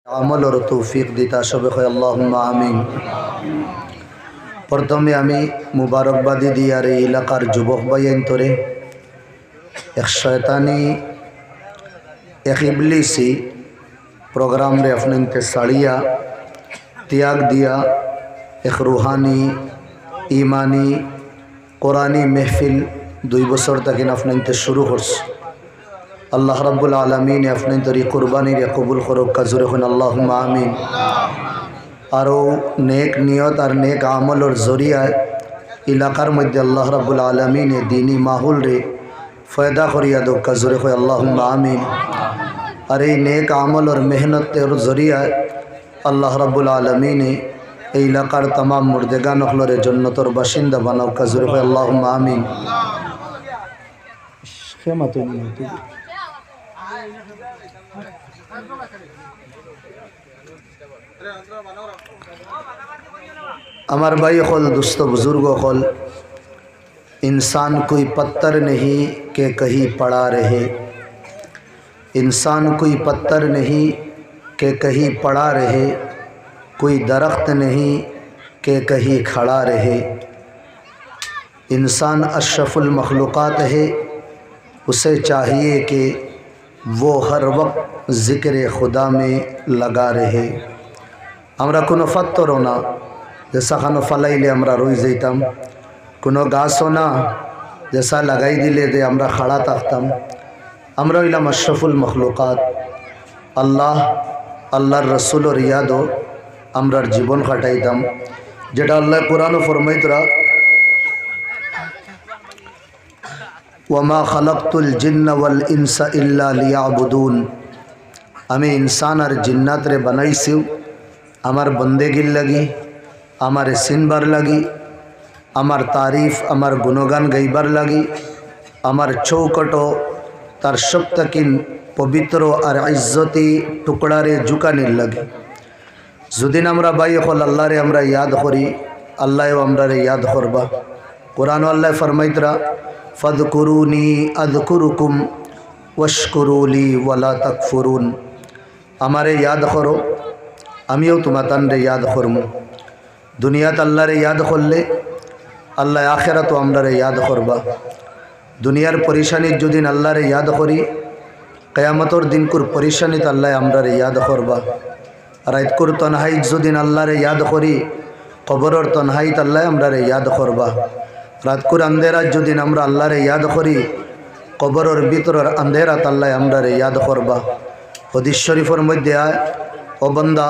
আমল और तौफीक दिता सबे कहे अल्लाहुम्मा आमीन। प्रथमे आमी मुबारकबादी दियार एलाकार युवक भाईन तोरे एक शैतानी एक इबलीसी प्रोग्राम रे अपने इंते साड़िया त्याग दिया एक रूहानी ईमानी कुरानी महफिल 2 बছর तक अपने इंते शुरू करस। अल्लाह रब्बुल आलमीन अपने तरी कुर्बानी रे कबूल करो कजुरे हुन अल्लाहुम्मा आमीन। आरो नेक नियत और नेक आमल और जरिया इलाकार मध्य अल्लाह रब्बुल आलमीन दीनी माहौल रे फ़ायदा करिया दो कजुरे हुन अल्लाहुम्मा आमीन। अरे नेक आमल और मेहनत और जरिया अल्लाह रब्बुल आलमीन इलाकार तमाम मुर्देगान रे जन्नत और बाशिंदा बनाओ कजुरे हुन अल्लाहुम्मा आमीन। अमर भाई खोल दोस्तों बुजुर्गो खोल, इंसान कोई पत्थर नहीं कि कहीं पड़ा रहे, इंसान कोई पत्थर नहीं कि कहीं पड़ा रहे, कोई दरख्त नहीं कि कहीं खड़ा रहे। इंसान अशरफुल मखलूक़ात है, उसे चाहिए कि वो हर वक्त ज़िक्र खुदा में लगा रहे। আমরা কোনো পাত্তরও না যে সাখানো ফালাইলে আমরা রই যাইতাম, কোনো গাছও না যে সা লাগাই দিলে যে আমরা খাড়া থাকতাম। আমরা হইলাম আশরাফুল মখলুকাত। আল্লাহ আল্লাহর রসুলের ইয়াদও আমরার জীবন কাটাইতাম, যেটা আল্লাহ কোরআনও ফরমাইতরা ওয়ামা খালাকতুল জিন্না ওয়াল ইনসা ইল্লা লিয়াবুদুন। আমি ইনসান আর জিন্নাত রে বানাইছি আমার বন্দেগির লাগি, আমার সিনবার লাগি, আমার তারিফ আমার গুণগান গাইবার লাগি, আমার চৌকটো তার সপ্তাকিন পবিত্র আর ইজ্জতি টুকড়ারে জুকানির লাগি। যদিন আমরা বাই হল আল্লাহ রে আমরা ইয়াদ করি, আল্লাহও আমরা রে ইয়াদ করবা। কোরআন আল্লাহ ফরমাইতরা ফাদকুরুনি আযকুরুকুম ওয়াশকুরুলি ওয়ালা তাকফুরুন। আমারে ইয়াদ করো, আমিও তোমার তানরে ইয়াদ করমু। দুনিয়াত আল্লাহরে ইয়াদ করলে আল্লাহ আখেরাত আমরারে ইয়াদ করবা। দুনিয়ার পরিশানির যদিন আল্লাহরে ইয়াদ করি, কিয়ামতর দিনকুর পরিশানিত আল্লাহ আমরারে ইয়াদ করবা। রাতকুর তনহাইত যদিন আল্লাহরে ইয়াদ করি, কবরর তনহাইত আল্লাহ আমরারে ইয়াদ করবা। রাতকুর আন্দেরাত যদিন আমরা আল্লাহরে ইয়াদ করি, কবরর ভিতরের আন্দেরাত আল্লাহ আমরারে ইয়াদ করবা। হাদিস শরীফের মধ্যে আয়, ও বন্দা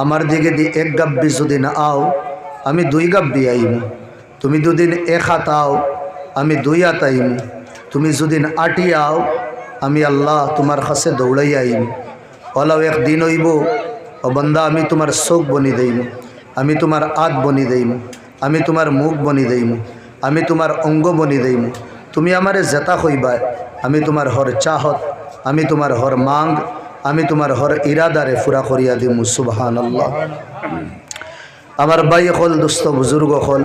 আমার দিকে দি এক গাব্বি যদি না আও আমি 2 গাব্বি আইম, তুমি দুদিন 1 হাত আও আমি 2 হাত আইম, তুমি যদিন 8 আও আমি আল্লাহ তোমার কাছে দৌড়াই আইম। ওলাও একদিন হইব, ও বন্দা আমি তোমার চোখ বনি দেইম, আমি তোমার হাত বনি দেইম, আমি তোমার মুখ বনি দেইম, আমি তোমার অঙ্গ বনি দেইম। তুমি আমারে জেতা কইবা, আমি তোমার হর চাহত, আমি তোমার হর মাং, আমি তোমার হর ইরাদারে পুরা করিয়া দিমু। সুবহানাল্লাহ। আমার ভাই হল দোস্ত বুজুর্গ হল,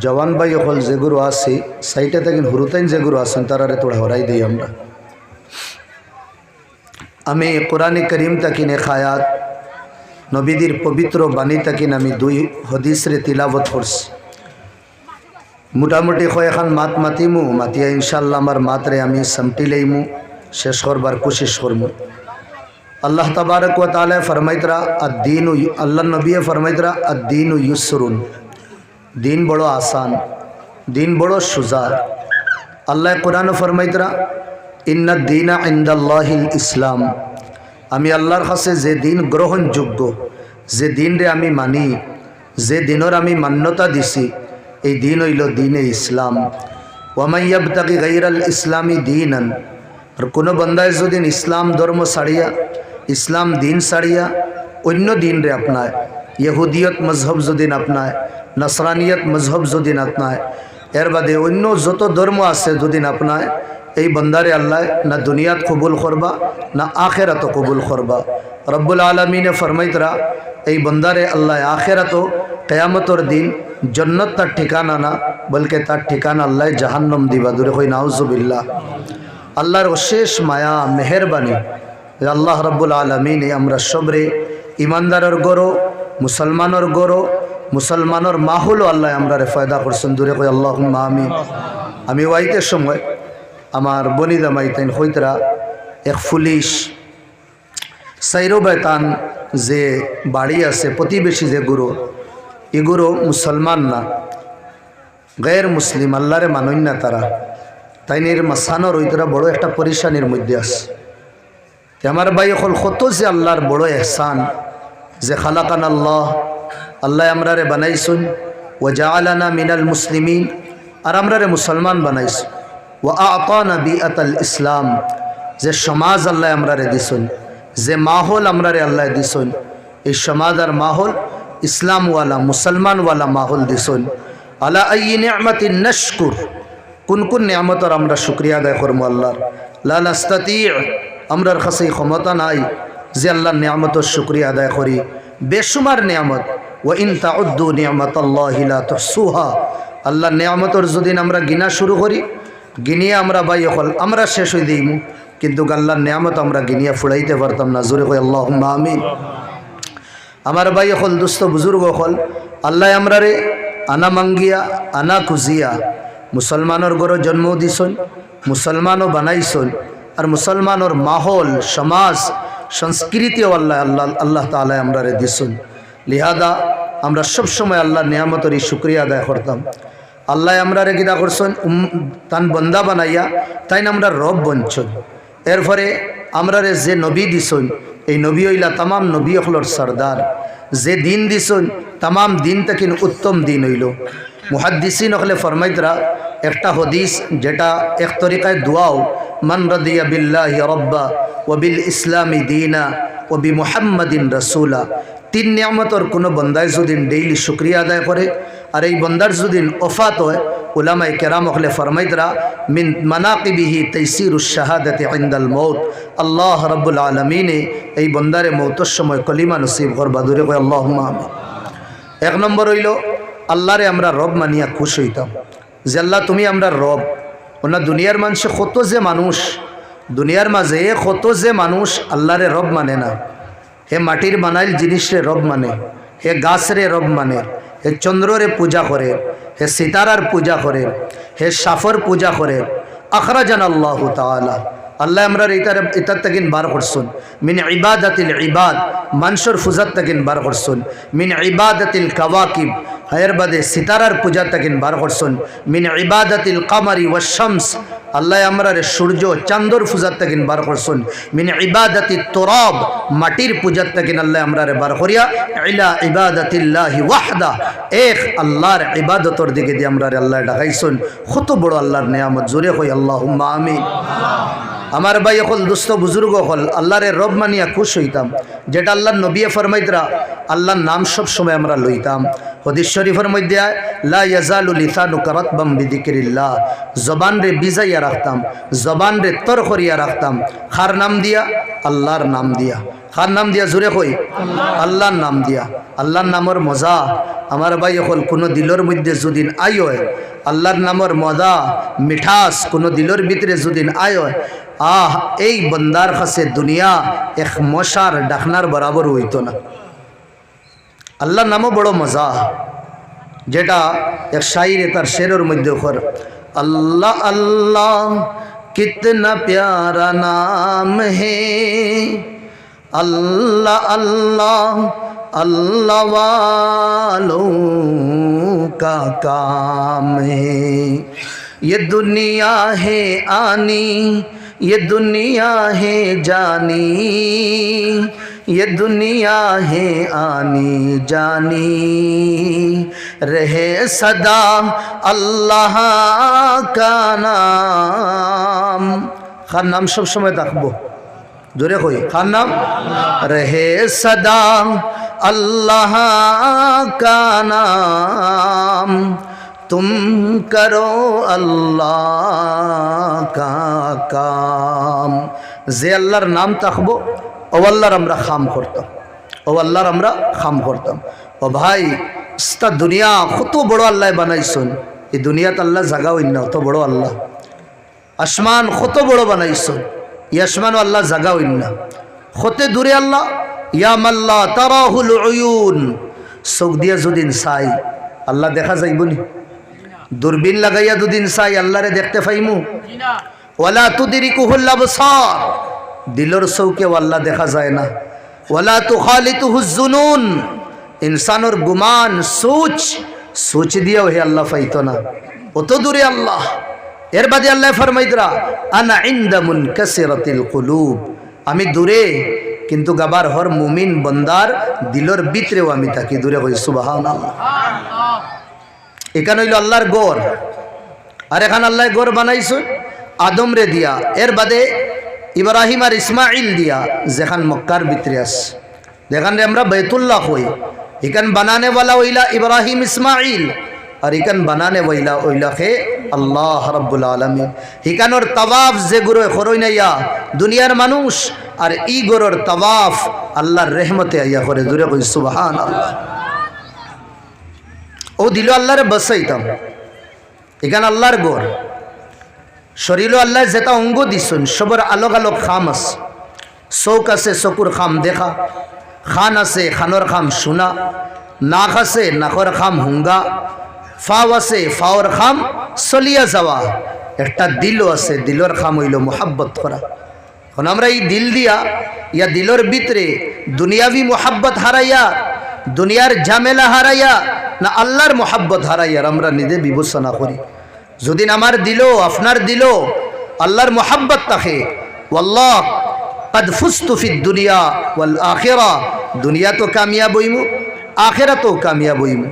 জওয়ান ভাই হল যেগুলো আছে সাইটে থাকেন হুরুতাইন যেগুলো আছেন তারারে তোড়া হরাই দিই আমরা। আমি কোরআনে করিম তাকিন এক আয়াত নবীদের পবিত্র বাণী তাকিন আমি 2 হাদিস রে তিলাবত করছি। মোটামুটি কয়েকখান মাত মাতিমু, মাতিয়া ইনশাল্লাহ আমার মাতরে আমি সামটি লইমু, শেষ করবার কোশিশ করবো। আল্লাহ তাবারক ওয়া তাআলা ফরমাইতরা আদ-দীন, আল্লাহ নবী ফরমাইতরা আদ-দীন ইউসরুন, দিন বড় আসান, দিন বড় সুজা। আল্লাহ কোরআন ফরমাইতরা ইন্নাদ দীনা ইনদাল্লাহিল ইসলাম। আমি আল্লাহর কাছে যে দিন গ্রহণযোগ্য, যে দিন রে আমি মানি, যে দিনের আমি মান্যতা দিছি, এই দিন হইল দীনে ইসলাম। ওয়া মান ইয়াবতাগি গায়রাল ইসলামি দীনান, আর কোনো বন্দায় যদি ইসলাম ধর্ম ছাড়িয়া, ইসলাম দিন ছাড়িয়া অন্য দিন রে আপনায়, ইহুদিয়ত মজহব যদি আপনায়, নসরানিয়ত মজহব যদি আপনায়, এর বাদে অন্য যত ধর্ম আছে যদি আপনায়, এই বন্দারে আল্লাহ না দুনিয়াত কবুল করবা না আখেরাত কবুল করবা। রব্বুল আলমিনে ফরমাইতরা এই বন্দারে আল্লাহ আখেরাত কিয়ামতর দিন জন্নত তার ঠিকানা না, বলকে তার ঠিকানা আল্লাহ জাহান্নাম দিবা। দূরে হই নাউজুবিল্লাহ। আল্লাহর অশেষ মায়া মেহেরবানি আল্লাহ রাব্বুল আলামিনে আমরা সবরে ইমানদারের গরো মুসলমানের গরো মুসলমানের মাহৌলও আল্লাহ আমরা ফায়দা করছেন দূরে কই আল্লাহুম্মা আমিন। আমি ওয়াইতের সময় আমার বনিদা মাইতেন হইতরা এক পুলিশ সাইরো বেতান যে বাড়ি আছে প্রতিবেশী যে গুরু এগুলো মুসলমান না গैर মুসলিম আল্লাহরে মানন না তারা তাইনের মাসানোর ওইতরা বড় একটা পরিশানির মধ্যে আছে। আমার ভাই হল কত যে আল্লাহর বড় এহসান যে খালাকান আল্লাহ আল্লাহ আমরারে বানাইছুন ও জাআলানা মিনাল মুসলিমিন আর আমরারে মুসলমান বানাইছুন ও আতানা বিআতাল ইসলাম যে সমাজ আল্লাহ আমরারে দিছুন যে মাহৌল আমরারে আল্লাহ দিছুন এই সমাজ আর মাহৌল ইসলামওয়ালা মুসলমানওয়ালা মাহৌল দিছুন। আলা আই নি'মাতিন নাশকুর কোন কোন নিয়ামতর আমরা শুকরিয়া আদায় করবো আল্লাহর লা নাস্তাতি আমরার কাছে ক্ষমতা নাই যে আল্লাহর নিয়ামতর শুকরিয়া আদায় করি বেশুমার নিয়ামত ওয়া ইন তাউদ্দু নি'মাতাল্লাহি লা তুহসুহা আল্লাহর নিয়ামতর যদি আমরা গিনা শুরু করি গিনিয়া আমরা ভাই হল আমরা শেষ হয়ে দিই কিন্তু আল্লাহর নিয়ামত আমরা গিনিয়া ফুড়াইতে পারতাম না জোরে কই আল্লাহুম্মা আমিন। আমার ভাই হল দুস্থ বুজুর্গ হল আল্লাহ আমরারে আনা মাঙ্গিয়া আনা খুঁজিয়া মুসলমানের গড়ে জন্ম দিছন মুসলমানও বানাইছন আর মুসলমানের মাহৌল সমাজ সংস্কৃতিও আল্লাহ আল্লাহ আল্লাহ তাআলা আমরারে দিছন। লিহাদা আমরা সব সময় আল্লাহর নিয়ামতেরই শুকরিয়া আদায় করতাম। আল্লাহ আমরারে কিনা করছেন তান বন্দা বানাইয়া তাই না আমরা রব বঞ্চন এরপরে আমরারে যে নবী দিছন এই নবী হইলা তামাম নবী হলর সরদার যে দিন দিছন তামাম দিন থেকে উত্তম দিন হইল। মুহাদ্দিসিন হলে ফরমাইতরা একটা হদিস যেটা এক তরিকায় দোয়াও মান রাদিয়া বিল্লাহি রব্বা ওয়া বিল ইসলামি দীনা ওয়া বি মুহাম্মাদিন রাসূলা তিন নিয়ামতর কোনো বন্দায় যদি ডেইলি শুকরিয়া আদায় করে আর এই বন্দার যদি ওফাত হয় উলামায়ে কেরাম হলে ফরমাইতরা মিন মানাকিবিহি তাইসিরুশ শাহাদাতি ইনদাল মউত আল্লাহ রাব্বুল আলামিনে এই বন্দারে মউতের সময় কলিমা নসিব করবা দূরে কই আল্লাহুম্মা আমিন। এক নম্বর হইল আল্লাহরে আমরা রব মানিয়া খুশ হইতাম যে আল্লাহ তুমি আমরা রব ওনা দুনিয়ার মানুষে কত যে মানুষ দুনিয়ার মাঝে কত যে মানুষ আল্লাহরে রব মানে না হে মাটির বানাইল জিনিসরে রব মানে হে গাছরে রব মানে হে চন্দ্ররে পূজা করে হে সিতারার পূজা করে হে সাফর পূজা করে আখরাজান আল্লাহ তাআলা আল্লাহ আমরা এটার তাকিন বার করছুন মিন ইবাদাতিল ইবাদ মানুষের ফুজাত তাকিন বার করছুন মিন ইবাদাতিল কাওয়াকিব হায়ের বাদে সিতারার পূজা তাকিন বার করছুন মিন ইবাদাতিল কামারি ওয়াশ শামস আল্লাহ আমরা সূর্য চাঁদর ফুজাত তাকিন বার করছুন মিন ইবাদাতিত তুরাব মাটির পূজাত তাকিন আল্লাহ আমরা বার করিয়া ইলা ইবাদাতিল্লাহি ওয়াহদা এক আল্লাহর ইবাদতর দিকে দিয়ে আমরা আল্লাহ ডাকাইছুন কত বড় আল্লাহর নিয়ামত জোরে কই আল্লাহুম্মা আমিন। আমার ভাই হল দুস্থ বুজুর্গ হল আল্লাহরে রব মানিয়া খুশ হইতাম যেটা আল্লাহর নবী ফরমাইতরা আল্লাহর নাম সব সময় আমরা লইতাম। হাদিস শরীফের মধ্যে লা ইয়াজালু লিসানুকা রাতবাম বিযিকরিল্লাহ জবান রে বিজাইয়া রাখতাম জবান রে তর করিয়া রাখতাম খার নাম দিয়া আল্লাহর নাম দিয়া খার নাম দিয়া জোরে কই আল্লাহর নাম দিয়া আল্লাহর নামের মজা আমার ভাই হল কোনো দিলের মধ্যে যদি আই হয় আল্লাহর নামের মজা মিঠাস কোনো দিলের ভিতরে যদি আয় হয় এই বন্দার কাছে দুনিয়া এক মশার ডাকনার বরাবর হইতো না। আল্লাহর নামও বড় মজা যেটা এক শায়রে তার শেরের মধ্যে কর আল্লাহ আল্লাহ কিতনা প্যারা নাম হে अल्लाह अल्लाह अल्लाह वालों का काम है। ये दुनिया है आनी ये दुनिया है जानी ये दुनिया है आनी जानी रहे सदा अल्लाह का नाम। खान नाम सब समय तकबो जोरे कोई खान नाम रहे सदा अल्लाह का नाम तुम करो अल्लाह का काम। जे अल्लाहर नाम तकबो ओ अल्लाहर আমরা খাম করতাম ও আল্লাহর আমরা খাম করতাম। ও ভাই ইস্তা দুনিয়া কত বড় আল্লাহ বানাইছেন এই দুনিয়াতে আল্লাহ জায়গা হইন না অত বড় আল্লাহ। আসমান কত বড় বানাইছেন ইয়াসমানও আল্লাহ জাগা হইন না, হতে দূরে আল্লাহ ইয়া মাল্লা তারাহুল উয়ুন, চোখ দিয়া যদিন চাই আল্লাহ দেখা যাইবনি? দূরবীন লাগাইয়া দুদিন চাই আল্লাহরে দেখতে পাইমু? ওয়ালা তুদরিকুহুল আবসার, দিলর চৌকেও আল্লাহ দেখা যায় না। ওয়ালা তুখালিতুহুজ জুনুন, ইনসানোর গুমান সোচ দিয়েও হে আল্লাহ পাইতো না, অত দূরে আল্লাহ। এর বাদে আল্লাহ ফরমাইদরা আনা ইনদা মুনকাসিরাতিল কুলুব, আমি দূরে কিন্তু গাবার হর মুমিন বন্দার দিলর ভিতরেও আমি থাকি। দূরে কই সুবহানাল্লাহ। এখানে হইল আল্লাহর গড়, আর এখানে আল্লাহ গড় বানাইছে আদম রে দিয়া, এর বাদে ইব্রাহিম আর ইসমাইল দিয়া, যেখান মক্কার ভিতরে আছে, যেখানে আমরা বাইতুল্লাহ হই, এখান বানানে ওয়ালা ওইলা ইব্রাহিম ইসমাইল, আর এখান বানানে ওইলা হে আল্লাহ রাব্বুল আলামিন। এখানোর তাওয়াফ যে গুরু করই নাইয়া দুনিয়ার মানুষ, আর ই গরুর তাওয়াফ আল্লাহর রহমতে আইয়া করে। দূরে কই সুবহানাল্লাহ। ও দিল আল্লাহরে বসাইতাম, এখানে আল্লাহর গড়, শরীরও আল্লাহ যেটা অঙ্গ দিছেন সবর আলোক আলোক খাম আছে, চৌক আছে চকুর খাম দেখা, খান আছে খানোর খাম শোনা, নাক আছে নাকর খাম হুঙ্গা, ফাও আছে ফাওর খাম চলিয়া যাওয়া, একটা দিলও আছে দিলর খাম হইল মোহাব্বত করা। এখন আমরা এই দিল দিয়া ইয়া দিলর ভিতরে দুনিয়াবি মোহাব্বত হারাইয়া, দুনিয়ার ঝামেলা হারাইয়া, না আল্লাহর মোহাব্বত হারাইয়ার আমরা নিজে বিবেচনা করি। যদি আমার দিল আপনার দিল আল্লাহর মোহাব্বত থাকে, ওয়াল্লাহ কদ ফুস্তু ফিদ দুনিয়া ওয়াল আখিরা, দুনিয়া তো কামিয়াব হইমু, আখিরাতেও কামিয়াব হইমু।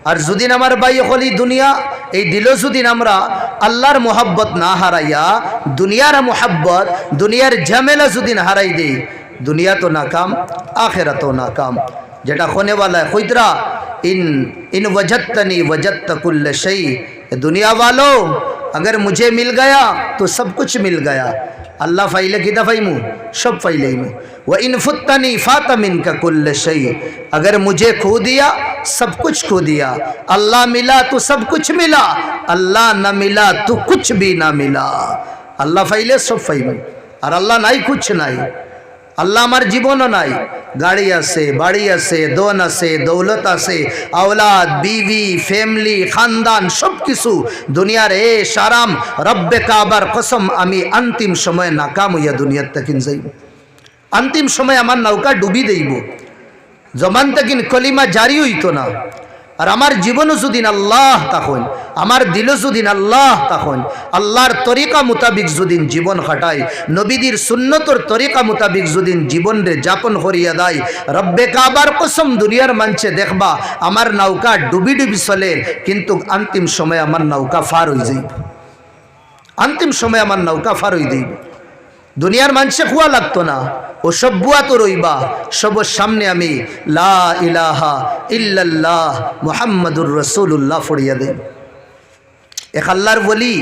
আর যদি আমার ভাই হলি দুনিয়া, এই দিল যদি আমরা আল্লাহর মোহাব্বত না হারাইয়া দুনিয়ার মোহাব্বত, দুনিয়ার ঝামেলা যদি হারাই দেই, দুনিয়া তো নাকাম আখিরাতেও নাকাম। যেটা খোনেওয়ালা খুদরা इन वजदतनी वजदत कुल्ल शै, दुनिया वालों अगर मुझे मिल गया तो सब कुछ मिल गया। अल्लाह फाइले की दफ़ाइमू सब फाइले व इन फुत्तनी फातमिन का कुल्ल शै, अगर मुझे खो दिया सब कुछ खो दिया। अल्लाह मिला तो सब कुछ मिला, अल्लाह न मिला तो कुछ भी ना मिला। अल्लाह फाइले सब फाइमू, और अल्लाह नाई कुछ नाई। আল্লাহ আমার জীবনও নাই, গাড়ি আছে বাড়ি আছে দোন আছে দৌলত আছে আওলাদ বিবি ফ্যামিলি খানদান সব কিছু দুনিয়ার এ সারাম রব্বে কাবার কসম আমি অন্তিম সময় নাকাম হইয়া দুনিয়ার তাকিন যাইব। অন্তিম সময় আমার নৌকা ডুবি দেইব, জমান তাকিন কলিমা জারি হইতো না। আর আমার জীবনও যদি আল্লাহ তখন, আমার দিলও যদি আল্লাহ তখন, আল্লাহর তরিকা মোতাবিক যদি জীবন খাটাই, নবীদের সুন্নতর তরিকা মোতাবিক যদি জীবন রে যাপন করিয়া দেয়, রব্বে কাবার কসম দুনিয়ার মানছে দেখবা আমার নৌকা ডুবি ডুবি চলে, কিন্তু অন্তিম সময় আমার নৌকা ফার হয়ে যাইব। অন্তিম সময় আমার নৌকা ফার হয়ে যাইব। দুনিয়ার মানুষে খুয়া লাগতো না, ও সব বুয়া তো রইবা, সবর সামনে আমি লা ইলাহা ইল্লাল্লাহ মুহাম্মাদুর রাসূলুল্লাহ ফড়িয়া দেব। এক আল্লাহর বলি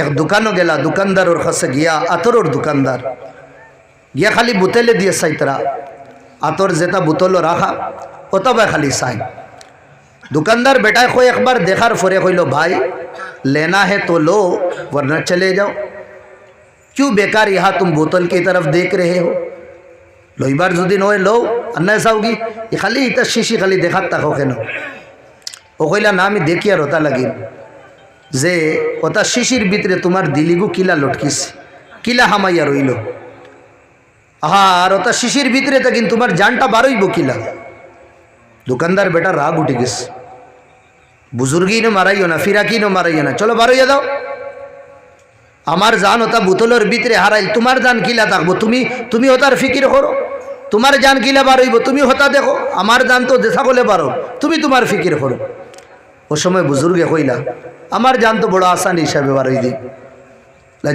এক দোকানও গেলা, দোকানদারের কাছে গিয়া, আতরের দোকানদার গিয়া খালি বোতলে দিয়ে চাইতরা, আতর যেটা বোতল রাখা ওতবা খালি চাই। दुकानदार बेटा को एक बार देखार फरे कइलो भाई लेना है तो लो वरना चले जाओ, क्यों बेकार यहाँ तुम बोतल की तरफ देख रहे हो, लईबार जो दिन हो लो अन्ना जाओगी ये खाली इतना शीशी खाली देखा तक हो केन ओ कइला ना मैं देखिया रोता लगी जे ओता शिशिर भितरे तुम्हार दिलिगु किला लटकिस किला हामाइया रइलो আর ওটা শিশির ভিতরে তা কিন্তু তোমার জানটা বারইব কিলা। দোকানদার বেটা রাগ উঠে গেছে, বুজুর্গি নো মারাইও না ফিরাকি নো মারাইও না, চলো বারইয়া দাও। আমার জান ওটা বোতলের ভিতরে হারাইল, তোমার জান কিলা থাকবো, তুমি ওটার ফিকির করো, তোমার জান কিলা বারইব তুমি হতা দেখো, আমার জান তো দেখা বলে পারো, তুমি তোমার ফিকির করো। ও সময় বুজুর্গে কইলা আমার জান তো বড় আসান হিসাবে বারই দিই,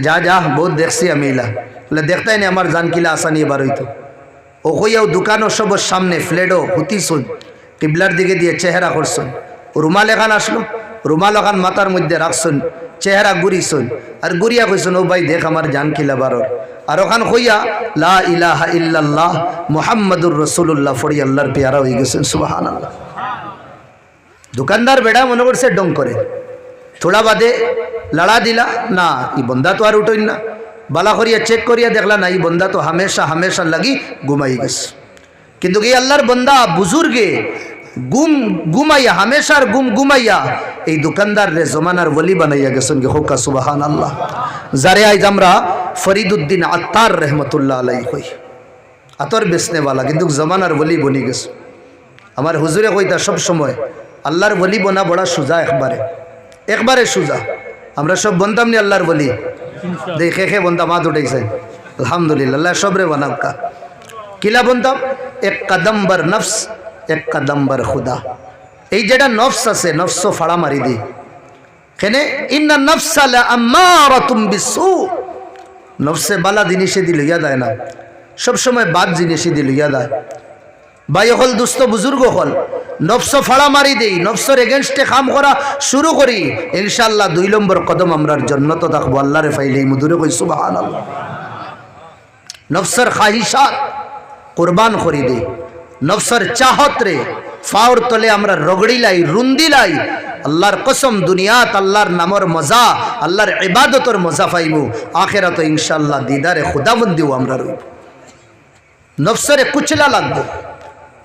যা যা বহুত দেখছি আমি ইলা বলে দেখতাই না আমার জান কিলা আসানি এবার হইতো। ও কইয়াও দোকানও সবর সামনে ফ্লেডও হুতিছুন টিবলার দিকে দিয়ে চেহারা করছুন, রুমাল এখান আসলো রুমাল এখান মাথার মধ্যে রাখছুন, চেহারা ঘুরিছুন আর ঘুরিয়া কইছুন ও ভাই দেখ আমার জান কিলা বারোর। আর ওখান কইয়া লা ইলাহা ইল্লাল্লাহ মুহাম্মাদুর রাসূলুল্লাহ ফড়ি আল্লাহর পেয়ারা হয়ে গেছেন সুবহানাল্লাহ। দোকানদার বেড়া মনে করছে ডং করে, থোড়া বাদে লড়া দিলা না ই বন্দা তো আর উঠইন না, বালা করিয়া চেক করিয়া দেখলা না এই বন্দা তো হামেশা হামেশা লাগি ঘুমাই গেছে। কিন্তু এই আল্লাহর বন্দা বুজুর্গে ঘুমাইয়া হামেশার ঘুমাইয়া এই দোকানদার রে জমানার ওলি বানাইয়া গেছেন। হোকা সুবহানাল্লাহ। যারে আজ আমরা ফরিদুদ্দিন আত্তার রহমতুল্লাহ আলাই হই, আতর বেচনেওয়ালা, কিন্তু জমানার ওলি বনি গেছে। আমার হুজুরে কইতা সব সময় আল্লাহর ওলি বনা বড়া সুজা, একবারে সুজা। আমরা সব বনতাম নি আল্লাহর ওলি, দেখে খে বনতাম, হাত উঠেছে আলহামদুলিল্লাহ। আল্লাহ সবরে বানাবকা কিলা বনতাম, এক কদম বার নফস এক কদম বার খুদা। এই যেটা নফস আছে নফস ফাড়া মারি দি কেনে, ইন্না নফসা লাআম্মারাতুম বিসু। নফসে বালা জিনিসে দি লইয়া দেয় না, সবসময় বাদ জিনিসে দি লইয়া দেয়। ভাই হল দুস্থ বুজুর্গ হল, নফস ফাড়া মারি দেই, নফসের এগেনস্টে কাম করা শুরু করি, ইনশাআল্লাহ 2 নম্বর কদম আমরার জান্নাত থাকবো। আল্লাহরে ফাইলেই মুদুরে কই সুবহানাল্লাহ। নফসের খাহিশাত কুরবান করি দেই, নফসের চাহত রে ফাওর তলে আমরা রগড়িলাই রুন্দিলাই। আল্লাহর কসম দুনিয়াত আল্লাহর নামর মজা, আল্লাহর ইবাদতর মজা পাইবো, আখিরাতে ইনশাআল্লাহ দিদারে খুদাবন্দিও আমরা রইব। নফসরে কুচলা লাগবো।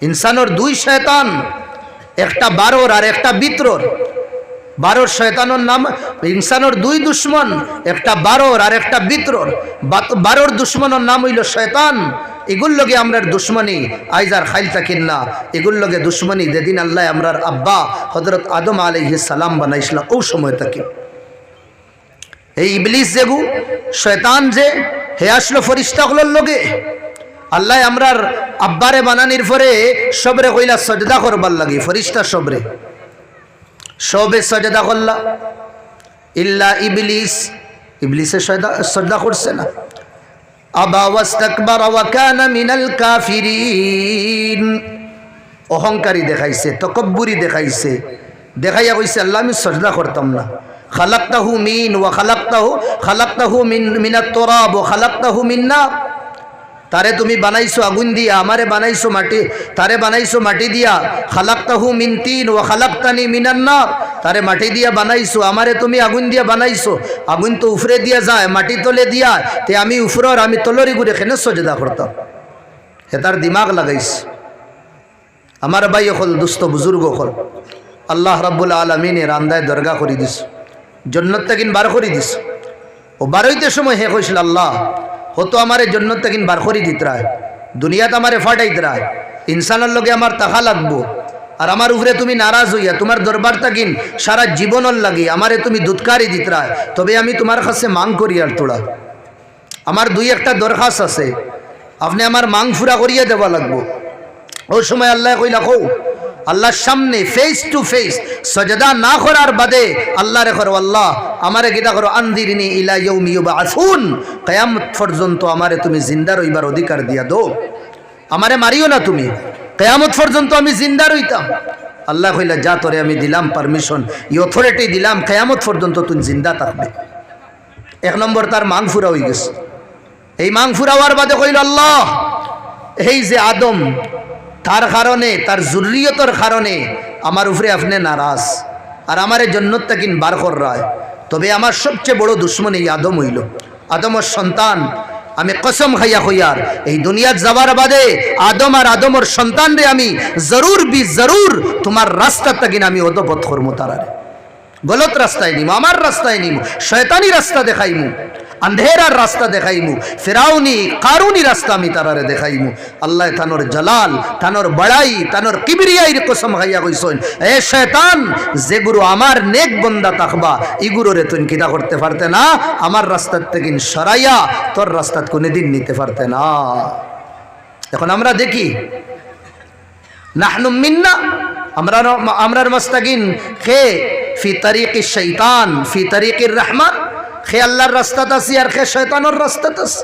ইনসানোর 2 শয়তান, একটা বারোর আর একটা বিত্রর। বারোর শয়তানোর নাম, ইনসানোর 2 দুশ্মন, একটা বারোর আর একটা বিত্রর। বারোর দুশ্মনের নাম হইল শয়তান। এগুর লগে আমরার দুশ্মনী আইজার খাইল থাকিন না, এগুর লগে দুশ্মনী যেদিন আল্লাহ আমরার আব্বা হযরত আদম আলাইহিস সালাম বানাইছিল ও সময় থাকি। এই ইবলিস যেগু শয়তান যে হে আসলো ফেরেশতাগুলোর লগে। আল্লাহ আমরার আব্বারে বানানির পরে সবরে কইলা সজদা করবার লাগি, ফেরেশতা সবরে সজদা করলা ইল্লা ইবলিস। ইবলিসে সজদা করছে না। আবা ওয়াস্তাকবারা ওয়া কানা মিনাল কাফিরিন। অহংকারী দেখাইছে, তকব্বুরি দেখাইছে, দেখাইয়া কইছে আল্লাহ আমি সজদা করতাম না। খালাকতাহু মিন ওয়া খালাকতাহু মিনাত তুরাব ওয়া খালাকতাহু মিন নার। তারে তুমি বানাইছো আগুন দিয়া, আমারে বানাইছো মাটি, তারে বানাইছো মাটি দিয়া। খালাকতাহু মিন তিন ওয়া খালাকতানি মিনান নার। তারে মাটি দিয়া বানাইছো, আমারে তুমি আগুন দিয়া বানাইছো। আগুন তো উফরে দিয়া যায়, মাটি তলে দিয়া, তে আমি উফরর আমি তলরি ঘুরে কেন সজদা করতাম? হে তার দিমাগ লাগাইছে। আমার ভাই হল দুস্থ বুজুর্গ হল, আল্লাহ রাব্বুল আলামিনের আন্দায় দরগা করে দিস, জন্নত তাকিন বার করে দিস। ও বারইতে সময় হে কইছিল আল্লাহ হতো আমারে জন্নত তাকিন বার করে দিত রায়, দুনিয়াতে আমারে ফাটাইত রায়, ইনসানের লগে আমার তাহা লাগবো। আর আমার উপরে তুমি নারাজ হইয়া তোমার দরবার তাকিন সারা জীবনের লাগি আমারে তুমি দুধকারি দিত রায়, তবে আমি তোমার কাছে মাং করি। আর তোরা আমার 2-1টা দরখাস্ত আছে, আপনি আমার মাং ফুরা করিয়া দেওয়া লাগবো। ওই সময় আল্লাহ কইলা কৌ আল্লাহর সামনে ফেস টু ফেস সজদা না করার বাদে আল্লাহ রে করো, আল্লাহ আমারে গিতা করো, আনদিরনি ইলা ইয়াউমি ইউবআসুন, কিয়ামত পর্যন্ত আমারে তুমি জিন্দা রইবার অধিকার দিয়া দাও, আমারে মারিও না তুমি, কিয়ামত পর্যন্ত আমি জিন্দা রইতাম। আল্লাহ কইলা যা তোরে আমি দিলাম পারমিশন, এই অথরিটি দিলাম, কিয়ামত পর্যন্ত তুমি জিন্দা থাকবে। 1 নম্বর তার মাং ফুরা হয়ে গেছে। এই মাং ফুরা হওয়ার বাদে কইল আল্লাহ এই যে আদম তার কারণে তার জুরিয়তর কারণে আমার উপরে আপনি নারাজ, আর আমারে জান্নাত থেকে বার কর রায়, তবে আমার সবচেয়ে বড় দুশ্মন এই আদম হইল, আদমের সন্তান। আমি কসম খাইয়া হইয়ার এই দুনিয়াত যাবার বাদে আদম আর আদমের সন্তান রে আমি জরুর তোমার রাস্তা থেকে আমি অধপথ করবো, তারারে গলত রাস্তায় নিমু, আমার রাস্তায় নিমু, শয়তানি রাস্তা দেখাইমু, अंधेरार रास्ता देखाइमु, फिराउनी कारुनी रास्ता मी तारारे देखाइमु। अल्लाह तानोर जलाल तानोर बड़ाई तानोर किबरियाई कसम खाइया कइछन, ए शैतान जे गुरु आमार नेक बंदा ताकबा इ गुरु रे तुन किता करते पारते ना, आमार रास्ता থেকে সরাইয়া তোর রাস্তা কোনদিন নিতে পারতে না। এখন আমরা দেখি নাহনু মিন্না আমরার মাস্তাকিন খে ফি তরিকিশ শয়তান ফি তরিকির রহমান, খে আল্লাহর রাস্তাত আছি আর খে শয়তানের রাস্তাত আছি।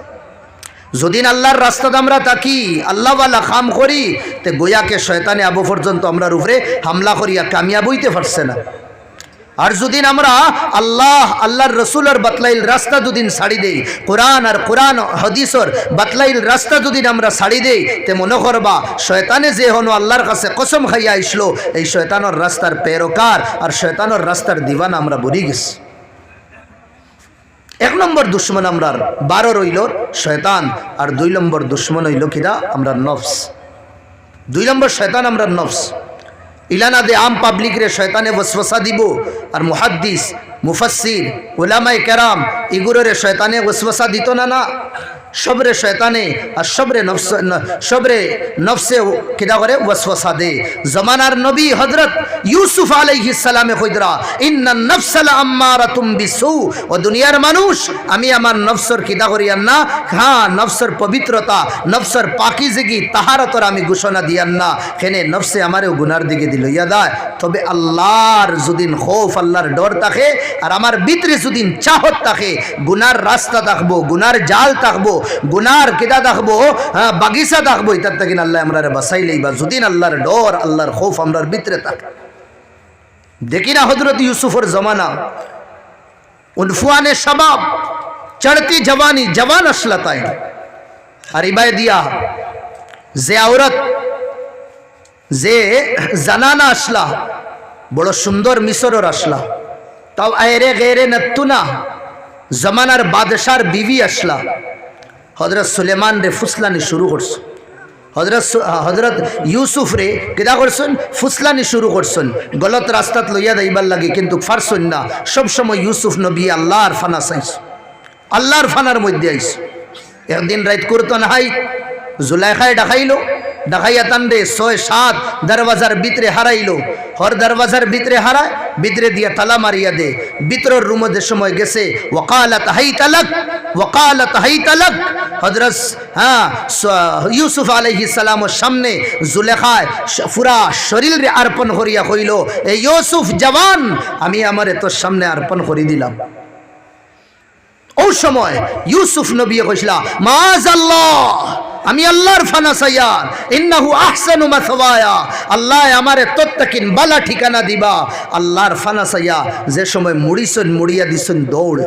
যদিন আল্লাহর রাস্তাত আমরা তাকি আল্লাহ ওয়ালা কাম করি তে গোয়াকে শয়তানে আবু পর্যন্ত আমরার উপরে হামলা করিয়া কামিয়াব হইতে পারছে না। আর যদিন আমরা আল্লাহর রসুলের বাতলাইল রাস্তা দুদিন ছাড়ি দেই, কোরআন আর কোরআন হাদিসের বাতলাইল রাস্তা দুদিন আমরা ছাড়ি দেই, তে মনে করবা শয়তানে যে হনো আল্লাহর কাছে কসম খাইয়া আইসলো, এই শয়তানের রাস্তার পেরোকার আর শয়তানের রাস্তার দিওয়ানা আমরা বলি গেছি। এক নম্বর দুশ্মন আমরার 12 রইল শয়তান, আর 2 নম্বর দুশ্মন হইল কিরা আমরা নফস। 2 নম্বর শয়তান আমরা নফস। ইলানা দে আম পাবলিক রে শয়তানে ওয়াসওয়াসা দিব, আর মুহাদ্দিস মুফাসসির উলামায়ে কেরাম ইগুরে শয়তানে ওয়াসওয়াসা দিত না। সবরে শয়তানে আর সবরে নফসে কিদা করে ওয়াসওয়াসা দে। জমানার নবী হযরত ইউসুফ আলাইহিস সালামে কইদরা ইন্নান নাফসা লাআম্মারাতুম বিসু, ও দুনিয়ার মানুষ আমি আমার নফসর কিদা করিয়ান না, হ্যাঁ নফসর পবিত্রতা নফসর পাকিজগি তাহারতর আমি ঘোষণা দিয়ান না, কেনে নফসে আমারেও গুনার দিকে দিল ইয়াদায়। তবে আল্লাহর যদিন খৌফ আল্লাহর ডর থাকে আর আমার ভিতরে যদিন চাহত থাকে, গুনার রাস্তা থাকবো, গুনার জাল থাকবো, গুনার কিদা থাকবো, বাগিচা থাকবো, ইতার থেকে আল্লাহ আমরা বাঁচাইলেই বা যদিন আল্লাহর ডর আল্লাহর খৌফ আমরার ভিতরে থাকে। দেখি না হযরত ইউসুফের জমানা, উনফুয়ানে শাবাব, চড়তি জওয়ানি, জওয়ান আসলা তাই আর ইবায় দিয়া যে আওরত যে জানানা আসলা, বড় সুন্দর মিশরের আসলা, তাও আয়রে গেরে নতুনা জমানার বাদশার বিবি আসলা, হযরত সুলেমান রে ফুসলানি শুরু করছে। হযরত ইউসুফ রে কিদা করছেন ফুসলানি শুরু করছেন, গলত রাস্তাত লইয়া যাইবার লাগে, কিন্তু ফারছেন না। সবসময় ইউসুফ নবী আল্লাহর ফানা চাইছে, আল্লাহর ফানার মধ্যে আইছে। একদিন রাত করতো না হাই জুলাইখায় ডাকাইলো, ডাকাইয়া তান্ডে 6-7 দরওয়াজার ভিতরে হারাইলো। হর দরওয়াজার ভিতরে হারায়, ভিতরে দিয়া তালা মারিয়া দে। ভিতরের রুমে যে সময় গেছে ওয়াকালাত হাইতালাক, ওয়াকালাত হাইতালাক, হযরত ইউসুফ আলাইহিস সালামের সামনে জুলেখায় পুরা শরীরে অর্পণ করিয়া কইল, এই ইউসুফ জওয়ান, আমি আমারে তোর সামনে অর্পণ করে দিলাম। ওই সময় ইউসুফ নবী কইলা মাআযাল্লাহ, আমি আল্লাহর ফানা চাইয়া, ইন্নাহু আহসানু মাসওয়ায়া, আল্লাহ আমারে তত্তাকিন বালা ঠিকানা দিবা। আল্লাহর ফানা চাইয়া যে সময় মুড়িছেন, মুড়িয়া দিছেন দৌড়,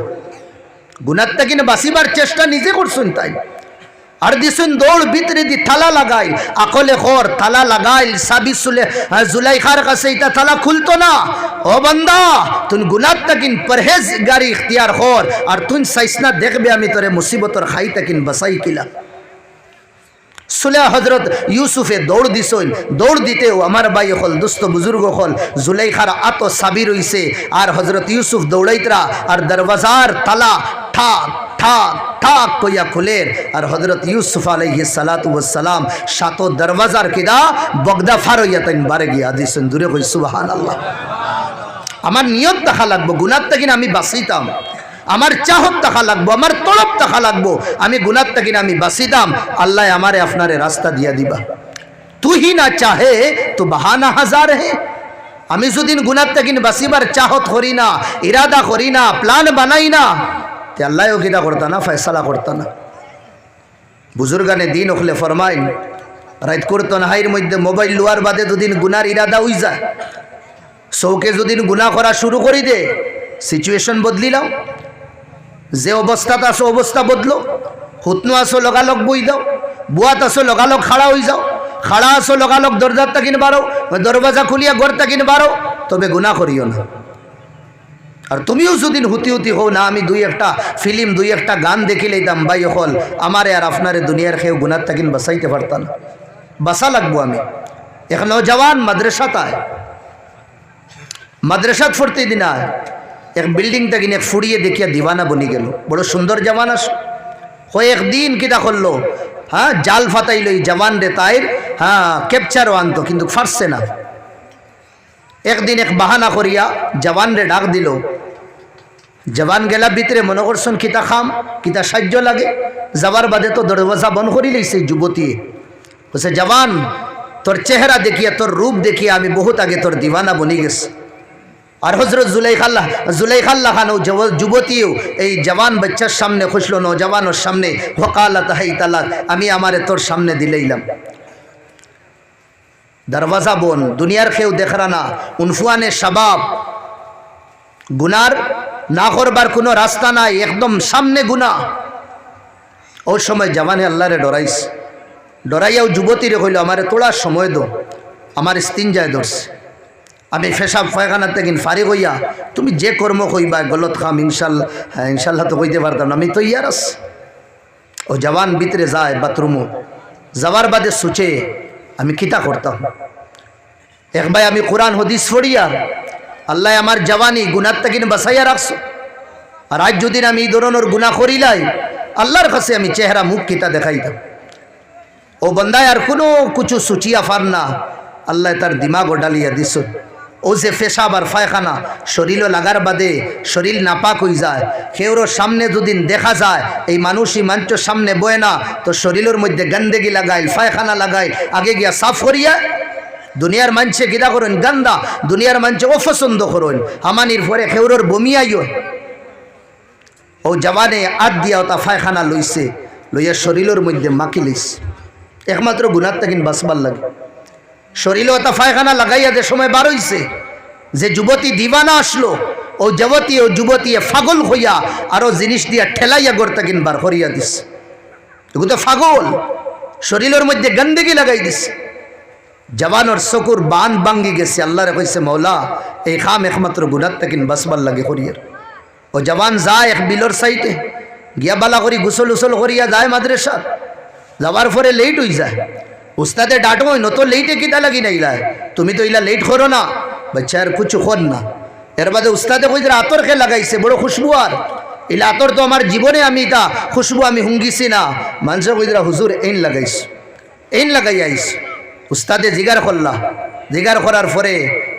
গুনার তাকিন বাঁচিবার চেষ্টা নিজে করছেন তাই, আর দিছেন দৌড়, ভিতরে দি তালা লাগাই, আকলে খর তালা লাগাইল, সাবি জুলাইখার কাছে এটা তালা খুলতো না। ও বান্দা, তুই গুনার তাকিন পরহেজ গাড়ি ইখতিয়ার খর, আর তুই সাইসনা দেখবে আমি তোরে মুসিবতর খাই তাকিন বাসাই কিলা। সুলে হযরত ইউসুফে দৌড় দিছেন, দৌড় দিতেও আমার ভাই হল দুস্থ বুজুর্গ হল জুলাইখার আত সাবি রইছে, আর হযরত ইউসুফ দৌড়াইতরা, আর দরওয়াজার তালা ঠাক ঠাক ঠাক কইয়া খুলের, আর হযরত ইউসুফ আলাইহিস সালাতু ওয়াস সালাম সাতো দরওয়াজার কিদা বগদা ফারইয়া তাইন বারে গিয়া দিছেন। দূরে কই সুবহানাল্লাহ। আমার নিয়ত দেখা লাগবো, গুনার তাকিন আমি বাঁচিতাম, আমার চাহত থাকা লাগবো, আমার তলব থাকা লাগবো, আমি গুনার তাকিন আমি বাঁচিতাম। আল্লাহ আমারে আপনারে রাস্তা দিয়া দিবা। তুই না চাহে তো বাহানা হাজার হে। আমি যদিন গুনার তাকিন বাঁচিবার চাহত করি না, ইরাদা করি না, প্ল্যান বানাই না, তে আল্লাহও কিদা করতা না, ফয়সালা করতা না। বুজুর্গানে দিন ওখলে ফরমাইন, রাইত করতো না হাইর মধ্যে মোবাইল লুয়ার বাদে দুদিন গুনার ইরাদা হই যায়, চৌকে যদিন গুনাহ করা শুরু করি দে, সিচুয়েশন বদলি লাও, যে অবস্থাত আসো অবস্থা বদলো, হুতনু আসো লগালগ বই দাও, বুয়াত আসো লগালগ খাড়া হয়ে যাও, খাড়া আসো লগালগ দরজার তাকিন বারো, দরওয়াজা খুলিয়া ঘর তাকিন বারো, তবে গুনাহ করিও না। আর তুমিও যদি হুতি হুতি হও না, আমি 2-1টা ফিল্ম 2-1টা গান দেখিলেইতাম ভাই হল, আমারে আর আপনারে দুনিয়ার খেয়েও গুনার তাকিন বাঁচাইতে পারতাম না। বাঁচা লাগবো আমি। এক নৌজওয়ান মাদ্রাসাত আয়, মাদ্রাসাত পড়তে দিন আয়, এক বিল্ডিং তাকিন এক ফুড়িয়ে দেখিয়া দিওয়ানা বনি গেল, বড় সুন্দর জওয়ান আস হয়ে একদিন কিতা করলো, হ্যাঁ জাল ফাতাইল এই জওয়ান রে তাইর, হ্যাঁ ক্যাপচারও আনতো, কিন্তু ফারছে না। একদিন এক বাহানা করিয়া জওয়ান রে ডাক দিল, জওয়ান গেলা ভিতরে, মনে করছেন কিতা খাম কিতা সাহায্য লাগে, যাবার বাদে তো দরওয়াজা বন্ধ করি লইছে যুবতী। বলছে জওয়ান, তোর চেহারা দেখিয়া তোর রূপ দেখিয়া আমি বহুত আগে তোর দিওয়ানা বনি গেছে। আর হযরত জুলাইখাল্লাহ খান যুবতীও এই জওয়ান বাচ্চার সামনে খুশলো, নৌজওয়ানোর সামনে, ওয়াকালাত হাইতালাক, আমি আমারে তোর সামনে দিলেইলাম। দরওয়াজা বন, দুনিয়ার কেউ দেখরা না, উনফুয়ানে শাবাব, গুনার না করবার কোনো রাস্তা নাই, একদম সামনে গুনাহ। ওই সময় জওয়ানে আল্লাহরে ডরাইস, ডরাইয়াও যুবতীরে কইল আমারে তোড়া সময় দো, আমার স্তিন যায় ধরছে। আমি পেশাব পায়খানা থেকে ফারিগ হইয়া তুমি যে কর্ম কইবা গলত খাম ইনশাল্লাহ, হ্যাঁ ইনশাল্লাহ তো কইতে পারতাম না, আমি তো ইয়ার আস। ও জওয়ান ভিতরে যায় বাথরুমও, যাওয়ার বাদে সুচে আমি কিতা করতাম। এক ভাই আমি কোরআন হদিস পড়িয়া আল্লাহ আমার জওয়ানি গুনার থেকে বাঁচাইয়া রাখছো, আর আজ যদি আমি এই ধরনের গুণা করিলাই আল্লাহর কাছে আমি চেহারা মুখ কিতা দেখাইতাম। ও বন্দায় আর কোনো কিছু সুচিয়া ফার না, আল্লাহ তার দিমাগও ডালিয়া দিস। ও যে পেশাব আর পায়খানা শরীরও লাগার বাদে শরীর নাপাক হয়ে যায়, কেউরও সামনে দুদিন দেখা যায় এই মানুষই মানুষের সামনে বয় না, তো শরীরের মধ্যে গন্দেগি লাগাইল, পায়খানা লাগাইল, আগে গিয়া সাফ করিয়া। দুনিয়ার মানুষে কিনা করেন গান্দা, দুনিয়ার মানুষে অপছন্দ করেন, হামানির পরে কেউরোর বমি আইও। ও জওয়ানে আট দিয়া ওটা পায়খানা লইছে, লইয়া শরীরের মধ্যে মাকি লইছে, একমাত্র গুনার থেকে বাঁচবার লাগে। শরীরে ওটা পায়খানা লাগাইয়া যে সময় বার হইছে, যে যুবতী দিবানা আসলো, ও যুবতী ফাগল হইয়া আরো জিনিস দিয়া ঠেলাইয়া গড়তা কিন বার করিয়া দিস। এগুলো তো ফাগল, শরীরের মধ্যে গন্দেগি লাগাই দিছে। জওয়ানোর চকুর বান ভাঙ্গি গেছে, আল্লাহরে কইছে মৌলা এই খাম একমাত্র গুনার থেকে বাঁচবার লাগে করিয়ার। ও জওয়ান যায় এক বিলর সাইডে গিয়া বালা করি গুসল উসল করিয়া যায় মাদ্রাসা, যাওয়ার পরে লেট হয়ে যায়। উস্তাদে ডাঁটো নতো লেটে কিতা লাগি নাইলা, তুমি তো ইলা লেট করো না, বাচ্চা আর কিছু কর না। এর বাদে উস্তাদে কই আতর খে লাগাইছে বড় খুশবু, আর ইলা আতর তো আমার জীবনে আমি এটা খুশবু আমি হুঙ্গিছি না। মানুষে কই হুজুর এইন লাগাইছ, এইন লাগাই আইস। উস্তাদে জিগার করলা, জিগার করার পরে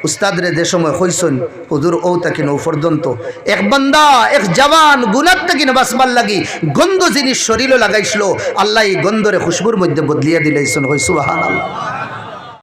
উস্তাদরে যে সময় কইসন হুজুর ও তাকিন ও পর্যন্ত এক বান্দা এক জওয়ান গুনার তাকিন বাসবার লাগি গন্ধ জিনিস শরীরে লাগাইছিল, আল্লাহ এই গন্ধরে খুশবুর মধ্যে বদলিয়া দিলাইছেন। হই সুবহানাল্লাহ।